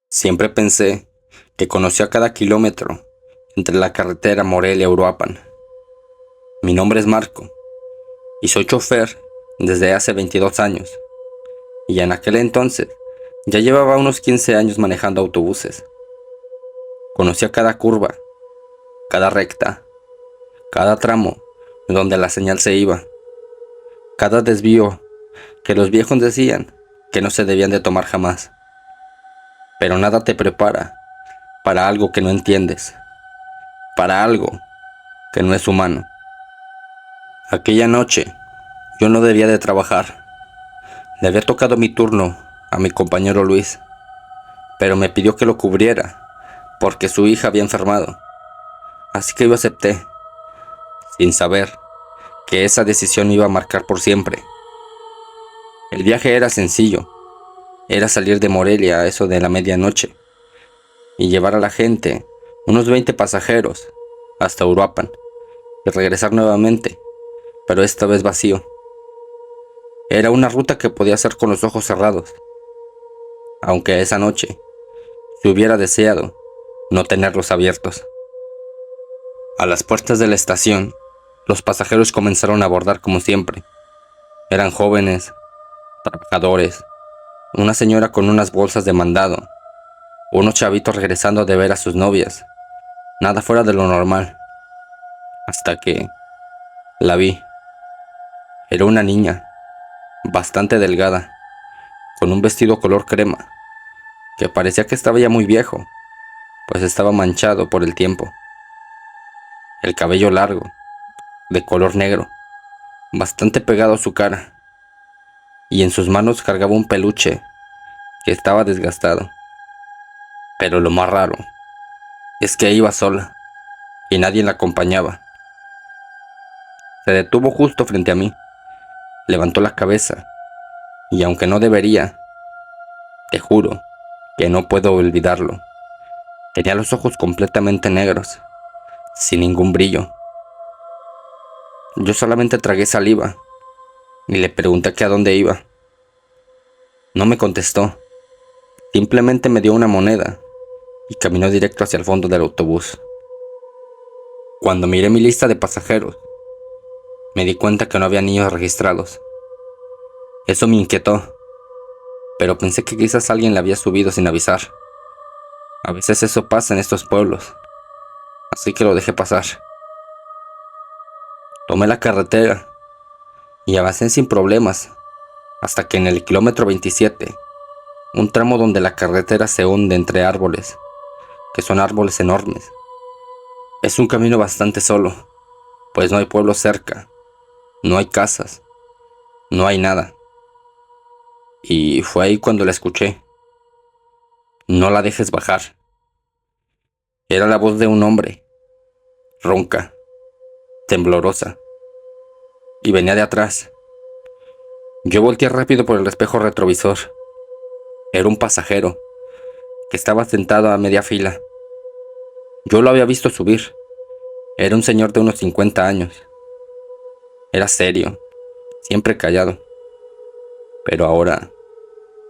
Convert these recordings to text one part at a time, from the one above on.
Siempre pensé que conocía cada kilómetro entre la carretera Morelia-Uruapan. Mi nombre es Marco y soy chofer desde hace 22 años. Y en aquel entonces ya llevaba unos 15 años manejando autobuses. Conocía cada curva, cada recta, cada tramo donde la señal se iba, cada desvío que los viejos decían que no se debían de tomar jamás. Pero nada te prepara para algo que no entiendes, para algo que no es humano. Aquella noche yo no debía de trabajar. Le había tocado mi turno a mi compañero Luis, pero me pidió que lo cubriera porque su hija había enfermado. Así que yo acepté, sin saber que esa decisión me iba a marcar por siempre. El viaje era sencillo, era salir de Morelia a eso de la medianoche y llevar a la gente, unos 20 pasajeros, hasta Uruapan y regresar nuevamente, pero esta vez vacío. Era una ruta que podía hacer con los ojos cerrados, aunque esa noche si hubiera deseado no tenerlos abiertos. A las puertas de la estación, los pasajeros comenzaron a abordar como siempre. Eran jóvenes, trabajadores, una señora con unas bolsas de mandado, unos chavitos regresando de ver a sus novias. Nada fuera de lo normal, hasta que la vi. Era una niña, bastante delgada, con un vestido color crema, que parecía que estaba ya muy viejo, pues estaba manchado por el tiempo. El cabello largo, de color negro, bastante pegado a su cara, y en sus manos cargaba un peluche que estaba desgastado. Pero lo más raro es que iba sola y nadie la acompañaba. Se detuvo justo frente a mí, levantó la cabeza y aunque no debería, te juro que no puedo olvidarlo. Tenía los ojos completamente negros, sin ningún brillo. Yo solamente tragué saliva y le pregunté que a dónde iba. No me contestó, simplemente me dio una moneda y caminó directo hacia el fondo del autobús. Cuando miré mi lista de pasajeros, me di cuenta que no había niños registrados. Eso me inquietó, pero pensé que quizás alguien la había subido sin avisar. A veces eso pasa en estos pueblos, así que lo dejé pasar. Tomé la carretera y avancé sin problemas, hasta que en el kilómetro 27, un tramo donde la carretera se hunde entre árboles, que son árboles enormes. Es un camino bastante solo, pues no hay pueblos cerca, no hay casas, no hay nada. Y fue ahí cuando la escuché. No la dejes bajar. Era la voz de un hombre, ronca, temblorosa, y venía de atrás. Yo volteé rápido por el espejo retrovisor. Era un pasajero, que estaba sentado a media fila. Yo lo había visto subir. Era un señor de unos 50 años. Era serio, siempre callado, pero ahora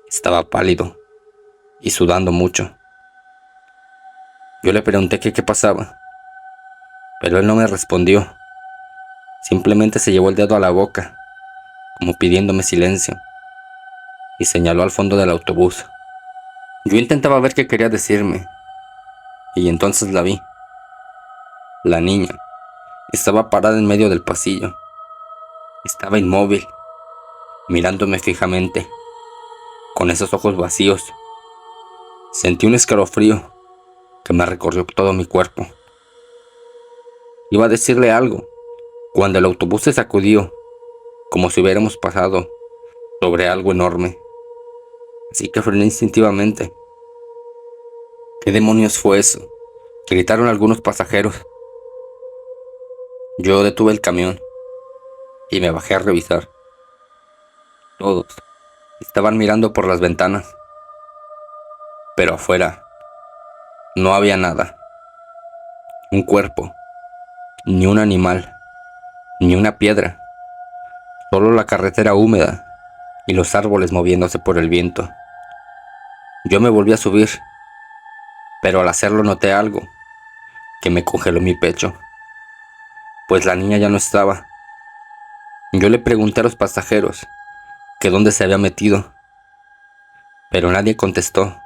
estaba pálido y sudando mucho. Yo le pregunté qué pasaba, pero él no me respondió. Simplemente se llevó el dedo a la boca, como pidiéndome silencio, y señaló al fondo del autobús. Yo intentaba ver qué quería decirme, y entonces la vi. La niña estaba parada en medio del pasillo. Estaba inmóvil, mirándome fijamente, con esos ojos vacíos. Sentí un escalofrío que me recorrió todo mi cuerpo. Iba a decirle algo, cuando el autobús se sacudió, como si hubiéramos pasado sobre algo enorme. Así que frené instintivamente. ¿Qué demonios fue eso?, gritaron algunos pasajeros. Yo detuve el camión y me bajé a revisar. Todos estaban mirando por las ventanas, pero afuera no había nada. Un cuerpo, ni un animal, ni una piedra, solo la carretera húmeda y los árboles moviéndose por el viento. Yo me volví a subir pero al hacerlo noté algo que me congeló mi pecho, pues la niña ya no estaba. Yo le pregunté a los pasajeros que dónde se había metido, pero nadie contestó.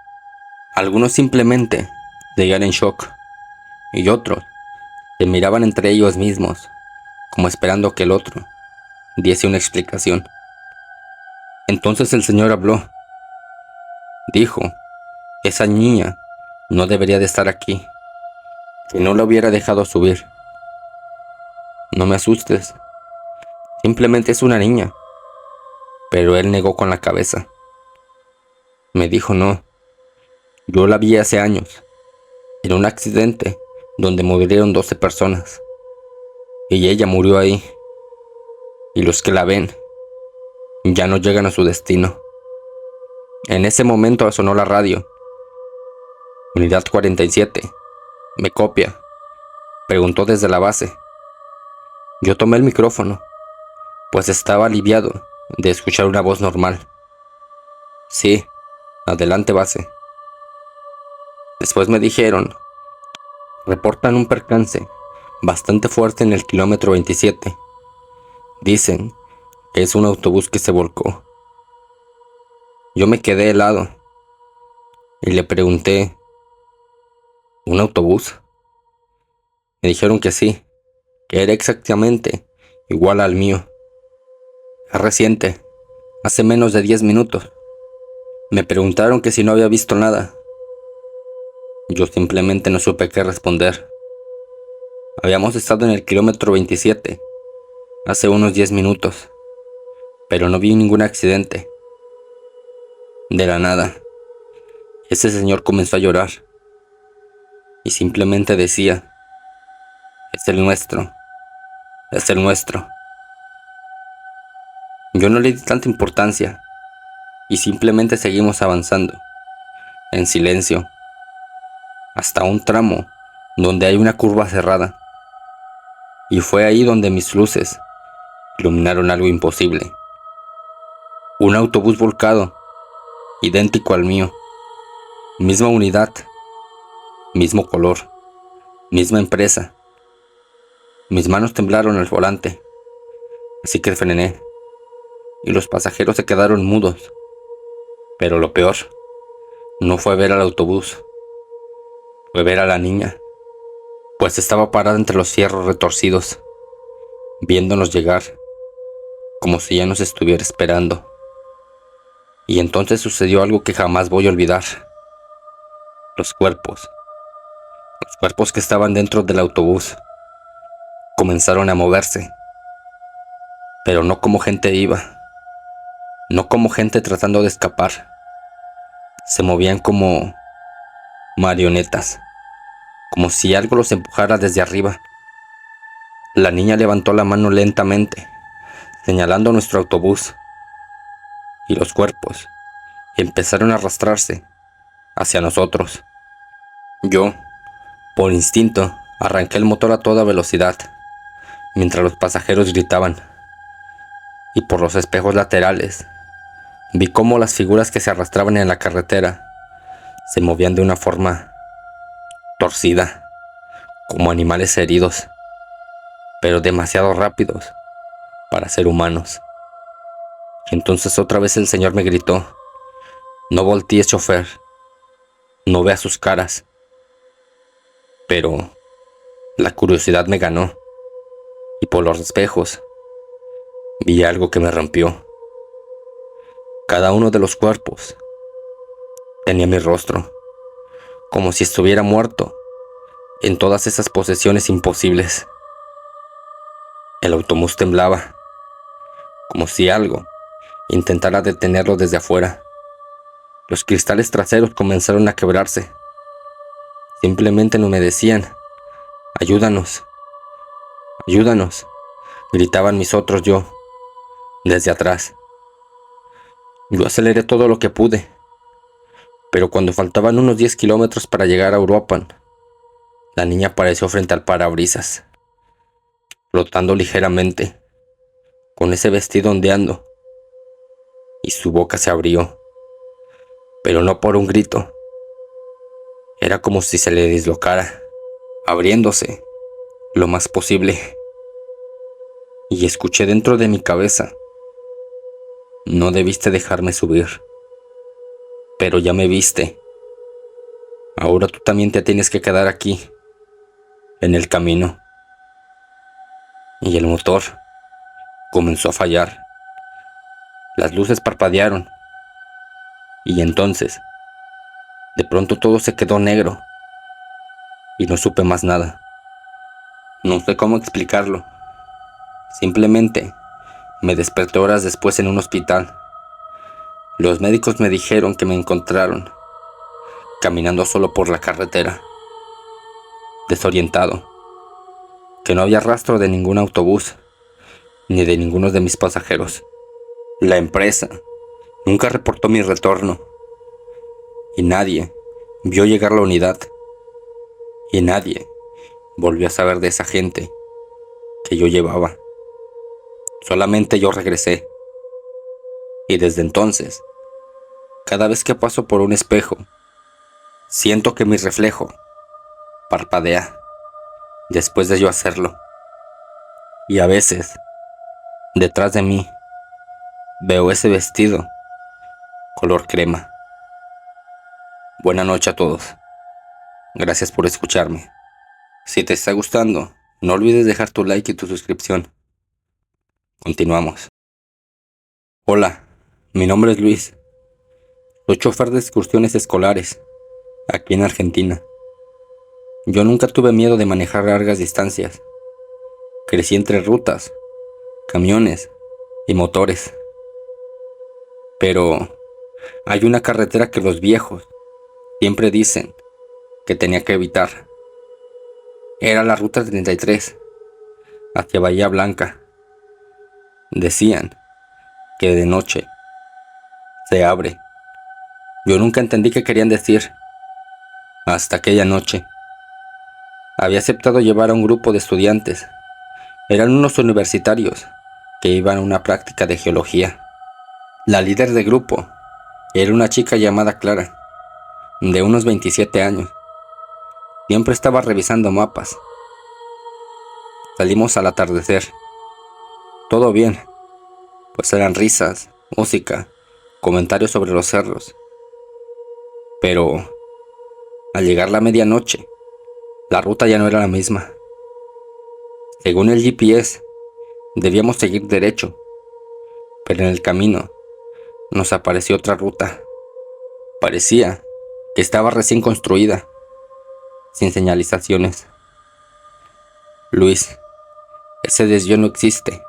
Algunos simplemente seguían en shock y otros se miraban entre ellos mismos, como esperando que el otro diese una explicación. Entonces el señor habló. Dijo, esa niña no debería de estar aquí, que no la hubiera dejado subir. No me asustes, simplemente es una niña. Pero él negó con la cabeza. Me dijo no, yo la vi hace años, en un accidente donde murieron 12 personas. Y ella murió ahí. Y los que la ven ya no llegan a su destino. En ese momento sonó la radio. Unidad 47. ¿Me copia?, preguntó desde la base. Yo tomé el micrófono, pues estaba aliviado de escuchar una voz normal. Sí, adelante base. Después me dijeron, reportan un percance bastante fuerte en el kilómetro 27. Dicen que es un autobús que se volcó. Yo me quedé helado y le pregunté, ¿un autobús? Me dijeron que sí, que era exactamente igual al mío. Es reciente, hace menos de 10 minutos. Me preguntaron que si no había visto nada. Yo simplemente no supe qué responder. Habíamos estado en el kilómetro 27 hace unos 10 minutos, pero no vi ningún accidente. De la nada, ese señor comenzó a llorar y simplemente decía, es el nuestro, es el nuestro. Yo no le di tanta importancia y simplemente seguimos avanzando, en silencio, hasta un tramo donde hay una curva cerrada. Y fue ahí donde mis luces iluminaron algo imposible. Un autobús volcado, idéntico al mío, misma unidad, mismo color, misma empresa. Mis manos temblaron al volante, así que frené, y los pasajeros se quedaron mudos. Pero lo peor no fue ver al autobús, fue ver a la niña, pues estaba parada entre los fierros retorcidos, viéndonos llegar, como si ya nos estuviera esperando. Y entonces sucedió algo que jamás voy a olvidar. Los cuerpos que estaban dentro del autobús, comenzaron a moverse, pero no como gente viva, no como gente tratando de escapar. Se movían como marionetas, como si algo los empujara desde arriba. La niña levantó la mano lentamente, señalando nuestro autobús, y los cuerpos empezaron a arrastrarse hacia nosotros. Yo, por instinto, arranqué el motor a toda velocidad, mientras los pasajeros gritaban, y por los espejos laterales vi cómo las figuras que se arrastraban en la carretera se movían de una forma torcida, como animales heridos, pero demasiado rápidos para ser humanos. Y entonces otra vez el señor me gritó, no voltees, chofer, no veas sus caras. Pero la curiosidad me ganó, y por los espejos vi algo que me rompió. Cada uno de los cuerpos tenía mi rostro, como si estuviera muerto en todas esas posesiones imposibles. El autobús temblaba, como si algo intentara detenerlo desde afuera. Los cristales traseros comenzaron a quebrarse. Simplemente no me decían, ayúdanos, ayúdanos, gritaban mis otros yo, desde atrás. Yo aceleré todo lo que pude, pero cuando faltaban unos 10 kilómetros para llegar a Uruapan, la niña apareció frente al parabrisas, flotando ligeramente, con ese vestido ondeando, y su boca se abrió, pero no por un grito. Era como si se le dislocara, abriéndose lo más posible. Y escuché dentro de mi cabeza: no debiste dejarme subir, pero ya me viste. Ahora tú también te tienes que quedar aquí, en el camino. Y el motor comenzó a fallar. Las luces parpadearon. Y entonces, de pronto todo se quedó negro. Y no supe más nada. No sé cómo explicarlo. Simplemente me desperté horas después en un hospital. Los médicos me dijeron que me encontraron caminando solo por la carretera, desorientado, que no había rastro de ningún autobús ni de ninguno de mis pasajeros. La empresa nunca reportó mi retorno y nadie vio llegar la unidad y nadie volvió a saber de esa gente que yo llevaba. Solamente yo regresé y desde entonces, cada vez que paso por un espejo, siento que mi reflejo parpadea después de yo hacerlo. Y a veces, detrás de mí, veo ese vestido color crema. Buena noche a todos. Gracias por escucharme. Si te está gustando, no olvides dejar tu like y tu suscripción. Continuamos. Hola, mi nombre es Luis. Soy chofer de excursiones escolares, aquí en Argentina. Yo nunca tuve miedo de manejar largas distancias. Crecí entre rutas, camiones y motores. Pero hay una carretera que los viejos siempre dicen que tenía que evitar. Era la ruta 33, hacia Bahía Blanca. Decían que de noche se abre. Yo nunca entendí qué querían decir, hasta aquella noche. Había aceptado llevar a un grupo de estudiantes. Eran unos universitarios que iban a una práctica de geología. La líder del grupo era una chica llamada Clara, de unos 27 años. Siempre estaba revisando mapas. Salimos al atardecer. Todo bien, pues eran risas, música, comentarios sobre los cerros. Pero al llegar la medianoche, la ruta ya no era la misma. Según el GPS, debíamos seguir derecho, pero en el camino nos apareció otra ruta. Parecía que estaba recién construida, sin señalizaciones. Luis, ese desvío no existe,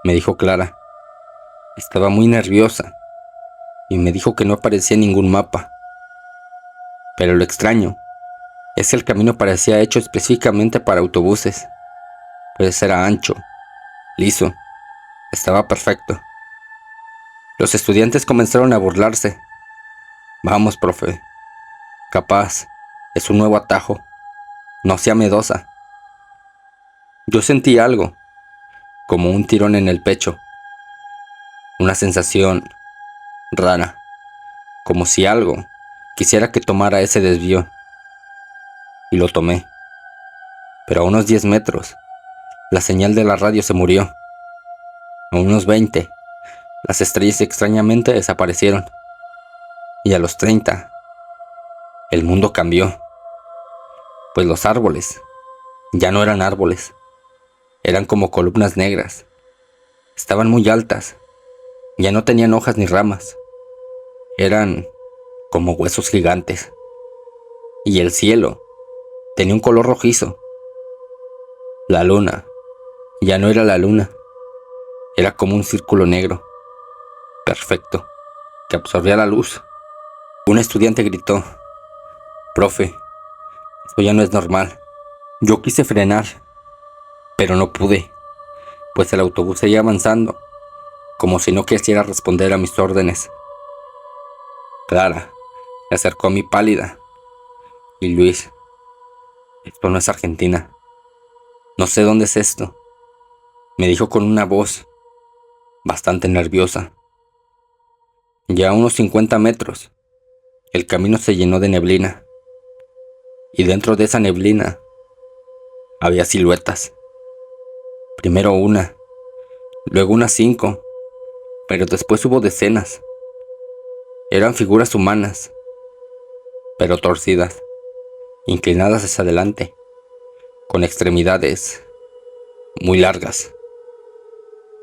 me dijo Clara. Estaba muy nerviosa y me dijo que no aparecía ningún mapa. Pero lo extraño es que el camino parecía hecho específicamente para autobuses. Pues era ancho, liso, estaba perfecto. Los estudiantes comenzaron a burlarse. Vamos, profe, capaz es un nuevo atajo, no sea miedosa. Yo sentí algo, como un tirón en el pecho, una sensación rara, como si algo quisiera que tomara ese desvío. Y lo tomé. Pero a unos 10 metros, la señal de la radio se murió. A unos 20, las estrellas extrañamente desaparecieron. Y a los 30, el mundo cambió. Pues los árboles ya no eran árboles. Eran como columnas negras. Estaban muy altas. Ya no tenían hojas ni ramas. Eran como huesos gigantes. Y el cielo tenía un color rojizo. La luna ya no era la luna. Era como un círculo negro, perfecto, que absorbía la luz. Un estudiante gritó: profe, esto ya no es normal. Yo quise frenar, pero no pude, pues el autobús seguía avanzando, como si no quisiera responder a mis órdenes. Clara se acercó a mí pálida. Y Luis, esto no es Argentina. No sé dónde es esto, me dijo con una voz bastante nerviosa. Ya a unos 50 metros, el camino se llenó de neblina. y dentro de esa neblina había siluetas. Primero una, luego unas 5, pero después hubo decenas. Eran figuras humanas, pero torcidas, inclinadas hacia adelante, con extremidades muy largas.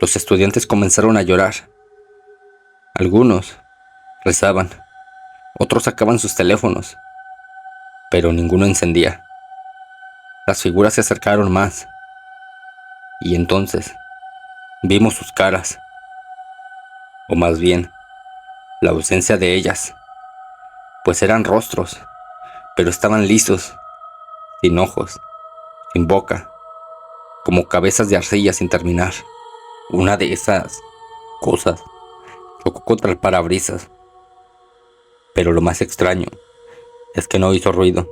Los estudiantes comenzaron a llorar. Algunos rezaban, otros sacaban sus teléfonos, pero ninguno encendía. Las figuras se acercaron más, y entonces vimos sus caras, o más bien, la ausencia de ellas, pues eran rostros, pero estaban lisos, sin ojos, sin boca, como cabezas de arcilla sin terminar. Una de esas cosas chocó contra el parabrisas, pero lo más extraño es que no hizo ruido,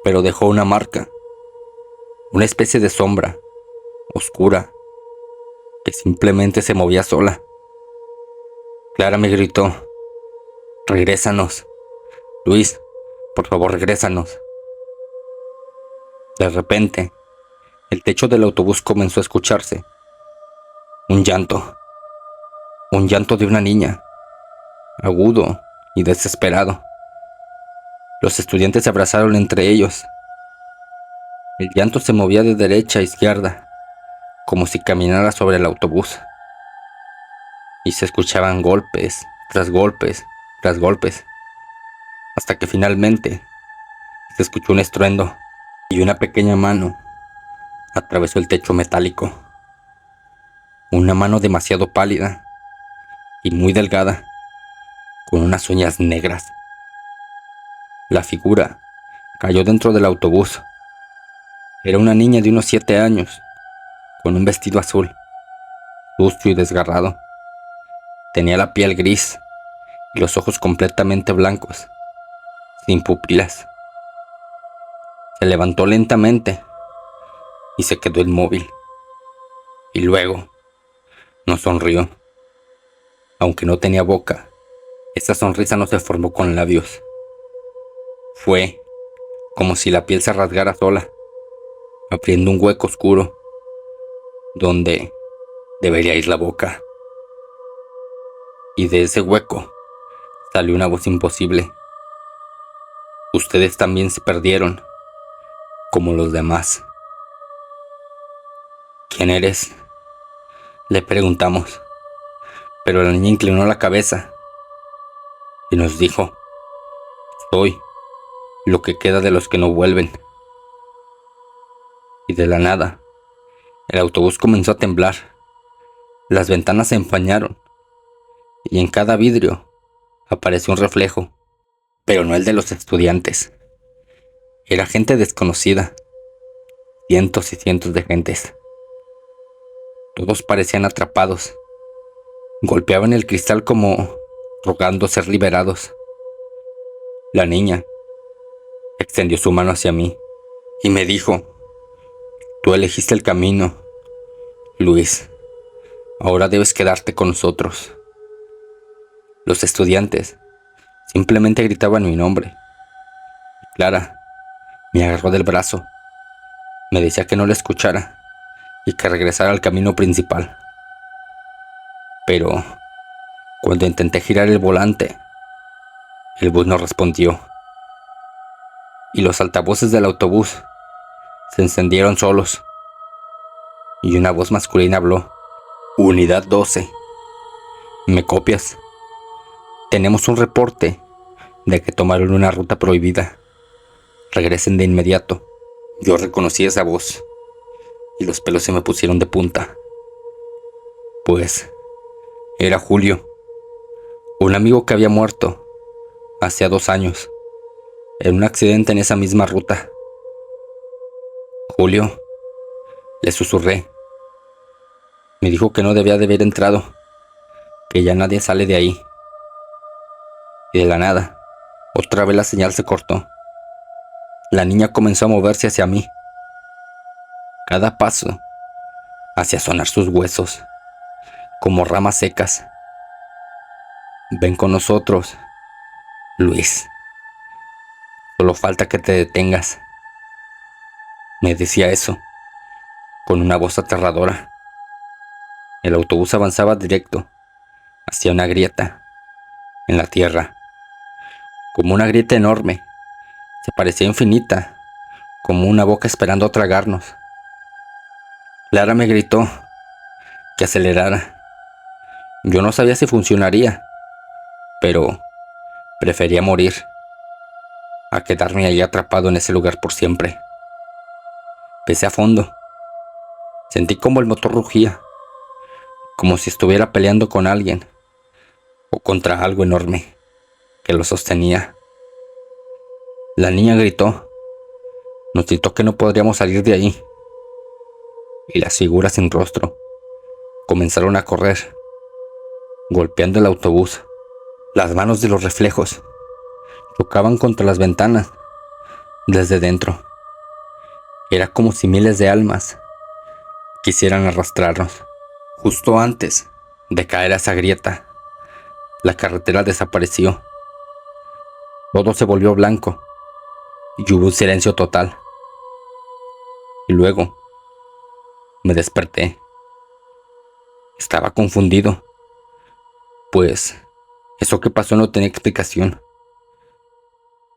pero dejó una marca, una especie de sombra oscura que simplemente se movía sola. Clara me gritó: «Regrésanos, Luis, por favor, regrésanos». De repente, el techo del autobús comenzó a escucharse. Un llanto de una niña, agudo y desesperado. Los estudiantes se abrazaron entre ellos. El llanto se movía de derecha a izquierda, como si caminara sobre el autobús. Y se escuchaban golpes, tras golpes, tras golpes, hasta que finalmente se escuchó un estruendo y una pequeña mano atravesó el techo metálico. Una mano demasiado pálida y muy delgada, con unas uñas negras. La figura cayó dentro del autobús. Era una niña de unos 7 años, con un vestido azul, sucio y desgarrado. Tenía la piel gris y los ojos completamente blancos, sin pupilas. Se levantó lentamente y se quedó inmóvil. Y luego nos sonrió. Aunque no tenía boca, esa sonrisa no se formó con labios. Fue como si la piel se rasgara sola, abriendo un hueco oscuro donde debería ir la boca. Y de ese hueco salió una voz imposible: «Ustedes también se perdieron, como los demás». «¿Quién eres?», le preguntamos, pero la niña inclinó la cabeza y nos dijo: «Soy lo que queda de los que no vuelven». Y de la nada, el autobús comenzó a temblar. Las ventanas se empañaron y en cada vidrio apareció un reflejo, pero no el de los estudiantes. Era gente desconocida, cientos y cientos de gentes. Todos parecían atrapados. Golpeaban el cristal como rogando ser liberados. La niña extendió su mano hacia mí y me dijo: «Tú elegiste el camino, Luis. Ahora debes quedarte con nosotros». Los estudiantes simplemente gritaban mi nombre. Clara me agarró del brazo. Me decía que no la escuchara y que regresara al camino principal. Pero cuando intenté girar el volante, el bus no respondió. Y los altavoces del autobús se encendieron solos. Y una voz masculina habló: «Unidad 12. ¿Me copias? Tenemos un reporte de que tomaron una ruta prohibida. Regresen de inmediato». Yo reconocí esa voz y los pelos se me pusieron de punta. Pues era Julio, un amigo que había muerto hacía 2 años en un accidente en esa misma ruta. «Julio», le susurré. Me dijo que no debía de haber entrado, que ya nadie sale de ahí. Y de la nada, otra vez la señal se cortó. La niña comenzó a moverse hacia mí. Cada paso hacía sonar sus huesos, como ramas secas. «Ven con nosotros, Luis. Solo falta que te detengas. Me decía eso, con una voz aterradora. El autobús avanzaba directo hacia una grieta en la tierra, como una grieta enorme. Se parecía infinita, como una boca esperando a tragarnos. Clara me gritó que acelerara. Yo no sabía si funcionaría, pero prefería morir a quedarme allí atrapado en ese lugar por siempre. Pesé a fondo. Sentí como el motor rugía, como si estuviera peleando con alguien o contra algo enorme que lo sostenía. La niña gritó. Nos gritó que no podríamos salir de ahí. Y las figuras sin rostro comenzaron a correr, golpeando el autobús. Las manos de los reflejos chocaban contra las ventanas desde dentro. Era como si miles de almas quisieran arrastrarnos. Justo antes de caer a esa grieta, la carretera desapareció. Todo se volvió blanco y hubo un silencio total. Y luego me desperté. Estaba confundido, pues eso que pasó no tenía explicación.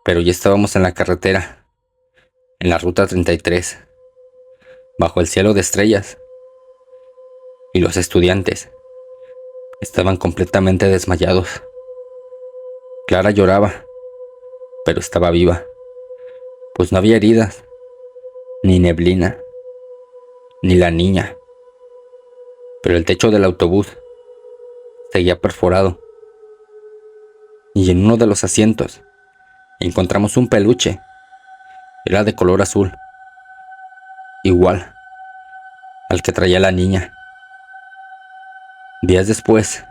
Pero ya estábamos en la carretera, en la ruta 33, bajo el cielo de estrellas, y los estudiantes estaban completamente desmayados. Clara lloraba, pero estaba viva, pues no había heridas, ni neblina, ni la niña. Pero el techo del autobús seguía perforado, y en uno de los asientos encontramos un peluche. Era de color azul, igual al que traía la niña. Días después,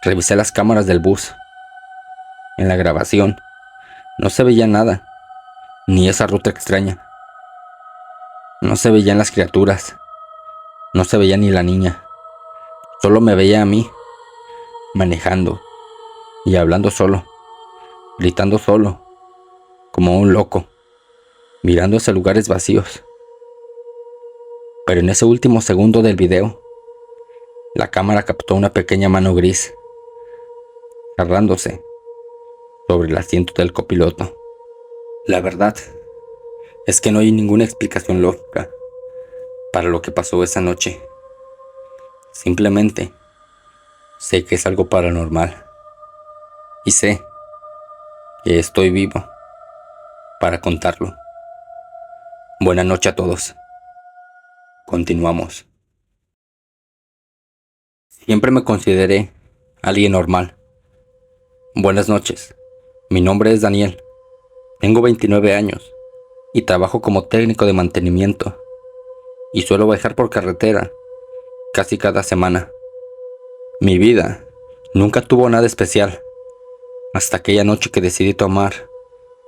revisé las cámaras del bus. En la grabación no se veía nada, ni esa ruta extraña. No se veían las criaturas, no se veía ni la niña. Solo me veía a mí, manejando y hablando solo, gritando solo, como un loco, mirando hacia lugares vacíos. Pero en ese último segundo del video, la cámara captó una pequeña mano gris, cerrándose sobre el asiento del copiloto. La verdad es que no hay ninguna explicación lógica para lo que pasó esa noche. Simplemente sé que es algo paranormal. Y sé que estoy vivo para contarlo. Buenas noches a todos. Continuamos. Siempre me consideré alguien normal. Buenas noches. Mi nombre es Daniel. Tengo 29 años y trabajo como técnico de mantenimiento. Y suelo viajar por carretera casi cada semana. Mi vida nunca tuvo nada especial hasta aquella noche que decidí tomar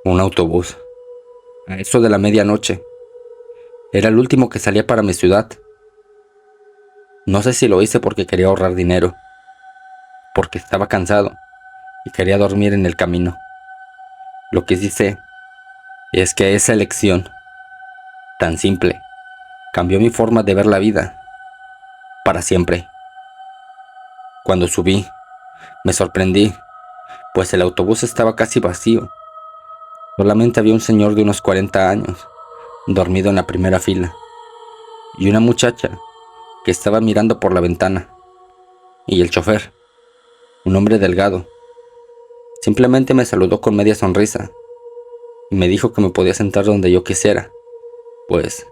un autobús. A eso de la medianoche. Era el último que salía para mi ciudad. No sé si lo hice porque quería ahorrar dinero, porque estaba cansado y quería dormir en el camino. Lo que sí sé es que esa elección, tan simple, cambió mi forma de ver la vida para siempre. Cuando subí, me sorprendí, pues el autobús estaba casi vacío. Solamente había un señor de unos 40 años, dormido en la primera fila, y una muchacha que estaba mirando por la ventana, y el chofer, un hombre delgado, simplemente me saludó con media sonrisa y me dijo que me podía sentar donde yo quisiera, pues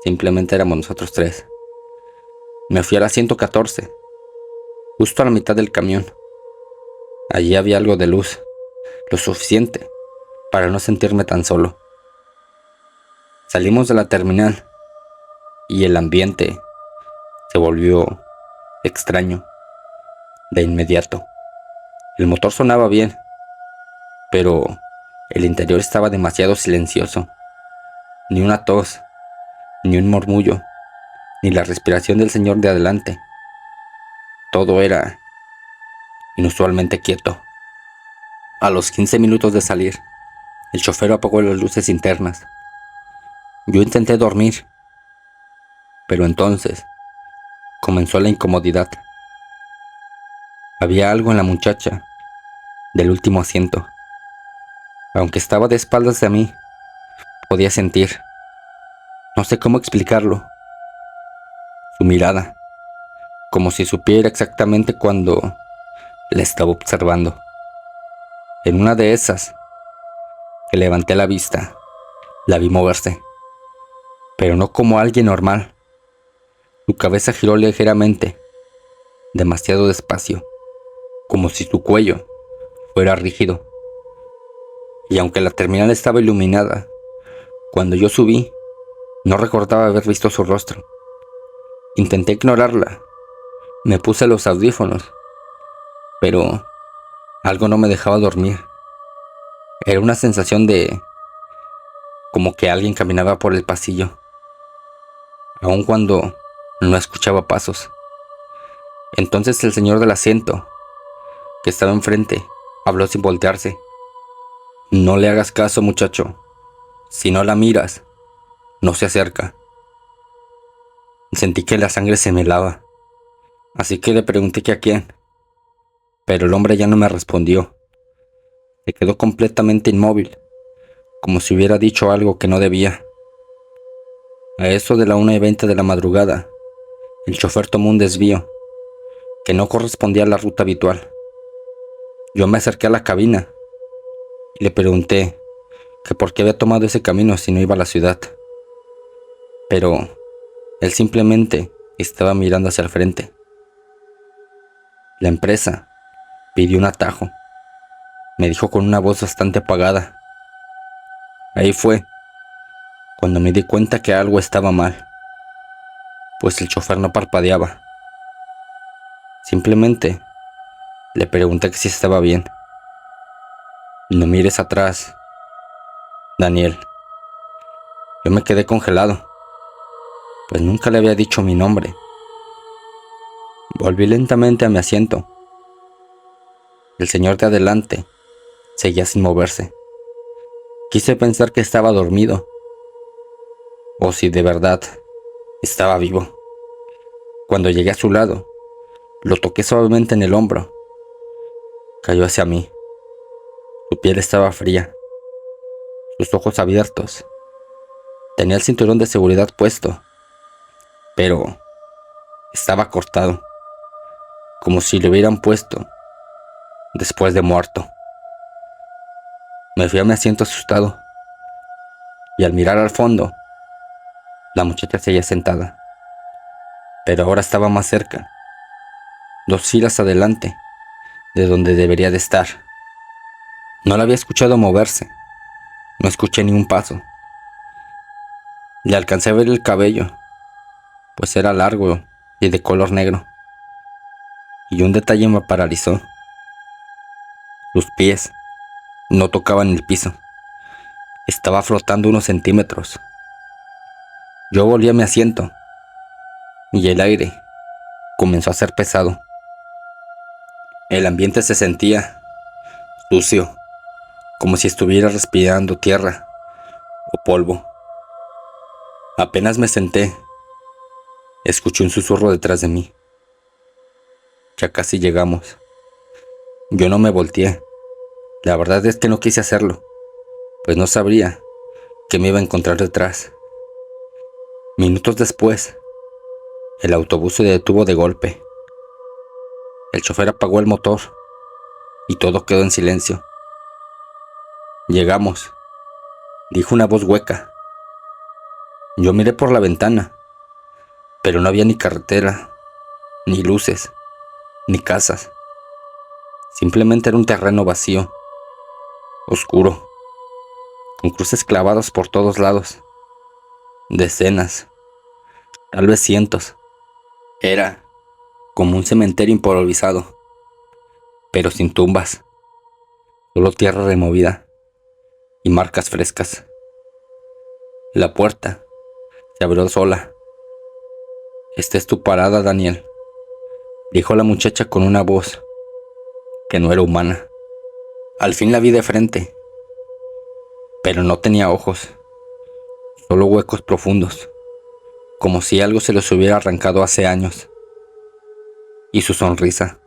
simplemente éramos nosotros tres. Me fui al asiento 14, justo a la mitad del camión. Allí había algo de luz, lo suficiente para no sentirme tan solo. Salimos de la terminal y el ambiente se volvió extraño de inmediato. El motor sonaba bien, pero el interior estaba demasiado silencioso. Ni una tos, ni un murmullo, ni la respiración del señor de adelante. Todo era inusualmente quieto. A los 15 minutos de salir, El chofer apagó las luces internas. Yo intenté dormir, pero entonces comenzó la incomodidad. Había algo en la muchacha del último asiento. Aunque estaba de espaldas de mí, podía sentir, no sé cómo explicarlo, su mirada, como si supiera exactamente cuándo la estaba observando. En una de esas, que levanté la vista, la vi moverse, pero no como alguien normal. Su cabeza giró ligeramente, demasiado despacio, como si su cuello fuera rígido. Y aunque la terminal estaba iluminada, cuando yo subí, no recordaba haber visto su rostro. Intenté ignorarla. Me puse los audífonos, pero algo no me dejaba dormir. Era una sensación de como que alguien caminaba por el pasillo, aun cuando no escuchaba pasos. Entonces el señor del asiento, que estaba enfrente, habló sin voltearse. No le hagas caso, muchacho. Si no la miras, no se acerca. Sentí que la sangre se me helaba, así que le pregunté que a quién, pero el hombre ya no me respondió. Se quedó completamente inmóvil, como si hubiera dicho algo que no debía. A eso de la 1:20 de la madrugada, el chofer tomó un desvío que no correspondía a la ruta habitual. Yo me acerqué a la cabina y le pregunté que por qué había tomado ese camino si no iba a la ciudad. Pero él simplemente estaba mirando hacia el frente. La empresa pidió un atajo, me dijo con una voz bastante apagada. Ahí fue cuando me di cuenta que algo estaba mal, pues el chofer no parpadeaba. Simplemente le pregunté que si estaba bien. No mires atrás, Daniel. Yo me quedé congelado, pues nunca le había dicho mi nombre. Volví lentamente a mi asiento. El señor de adelante seguía sin moverse. Quise pensar que estaba dormido, o si de verdad estaba vivo. Cuando llegué a su lado, lo toqué suavemente en el hombro. Cayó hacia mí. Su piel estaba fría, sus ojos abiertos. Tenía el cinturón de seguridad puesto, pero estaba cortado, como si lo hubieran puesto después de muerto. Me fui a mi asiento asustado, y al mirar al fondo, la muchacha seguía sentada, pero ahora estaba más cerca, 2 filas adelante de donde debería de estar. No la había escuchado moverse, no escuché ni un paso. Le alcancé a ver el cabello, pues era largo y de color negro, y un detalle me paralizó. Sus pies no tocaban el piso, estaba flotando unos centímetros. Yo volví a mi asiento, y el aire comenzó a ser pesado. El ambiente se sentía sucio, como si estuviera respirando tierra o polvo. Apenas me senté, escuché un susurro detrás de mí. Ya casi llegamos. Yo no me volteé. La verdad es que no quise hacerlo, pues no sabría qué me iba a encontrar detrás. Minutos después, el autobús se detuvo de golpe. El chofer apagó el motor y todo quedó en silencio. Llegamos, dijo una voz hueca. Yo miré por la ventana, pero no había ni carretera, ni luces, ni casas. Simplemente era un terreno vacío, oscuro, con cruces clavados por todos lados. Decenas, tal vez cientos. Era como un cementerio improvisado, pero sin tumbas, solo tierra removida y marcas frescas. La puerta se abrió sola. Esta es tu parada, Daniel, dijo la muchacha con una voz que no era humana. Al fin la vi de frente. pero no tenía ojos, solo huecos profundos, como si algo se los hubiera arrancado hace años. Y su sonrisa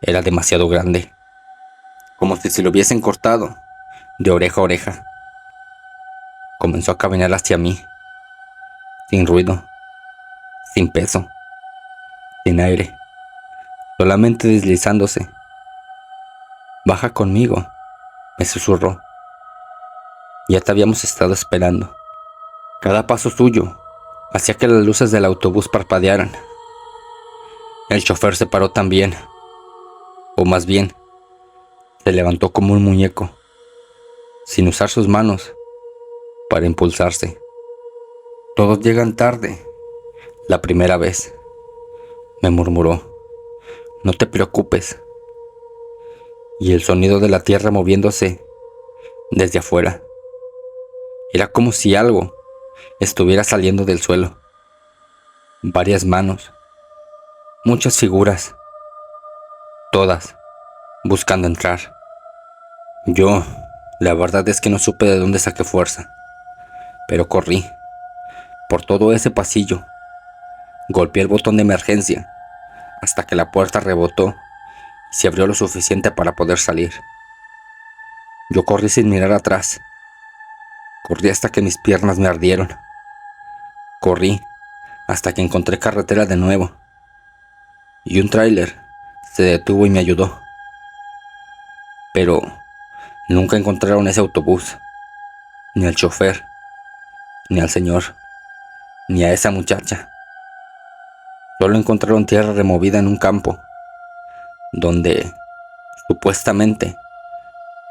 era demasiado grande, como si se lo hubiesen cortado de oreja a oreja. Comenzó a caminar hacia mí, sin ruido, sin peso, sin aire, solamente deslizándose. Baja conmigo, me susurró. Ya te habíamos estado esperando. Cada paso suyo hacía que las luces del autobús parpadearan. El chofer se paró también, o más bien, se levantó como un muñeco, sin usar sus manos para impulsarse. Todos llegan tarde, la primera vez, me murmuró. No te preocupes. Y el sonido de la tierra moviéndose desde afuera. Era como si algo estuviera saliendo del suelo. Varias manos, muchas figuras, todas buscando entrar. Yo, la verdad es que no supe de dónde saqué fuerza, pero corrí por todo ese pasillo. Golpeé el botón de emergencia hasta que la puerta rebotó y se abrió lo suficiente para poder salir. Yo corrí sin mirar atrás. Corrí hasta que mis piernas me ardieron. Corrí hasta que encontré carretera de nuevo. Y un tráiler se detuvo y me ayudó. Pero nunca encontraron ese autobús, ni al chofer, ni al señor, ni a esa muchacha. Solo encontraron tierra removida en un campo, donde, supuestamente,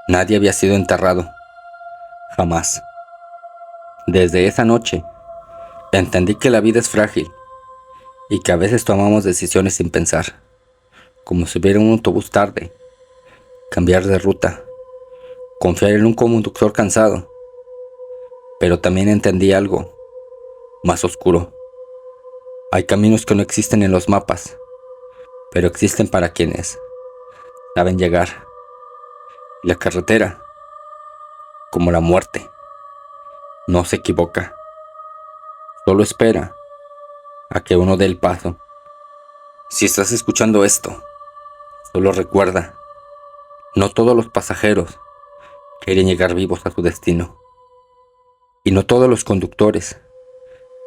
nadie había sido enterrado. Jamás. Desde esa noche, entendí que la vida es frágil y que a veces tomamos decisiones sin pensar, como subir en un autobús tarde, cambiar de ruta, confiar en un conductor cansado. Pero también entendí algo más oscuro. Hay caminos que no existen en los mapas, pero existen para quienes saben llegar. La carretera, como la muerte, no se equivoca. Solo espera a que uno dé el paso. Si estás escuchando esto, solo recuerda, no todos los pasajeros quieren llegar vivos a su destino. Y no todos los conductores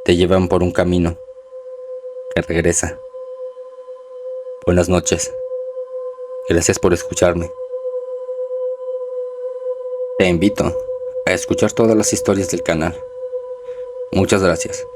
te llevan por un camino que regresa. Buenas noches. Gracias por escucharme. Te invito a escuchar todas las historias del canal. Muchas gracias.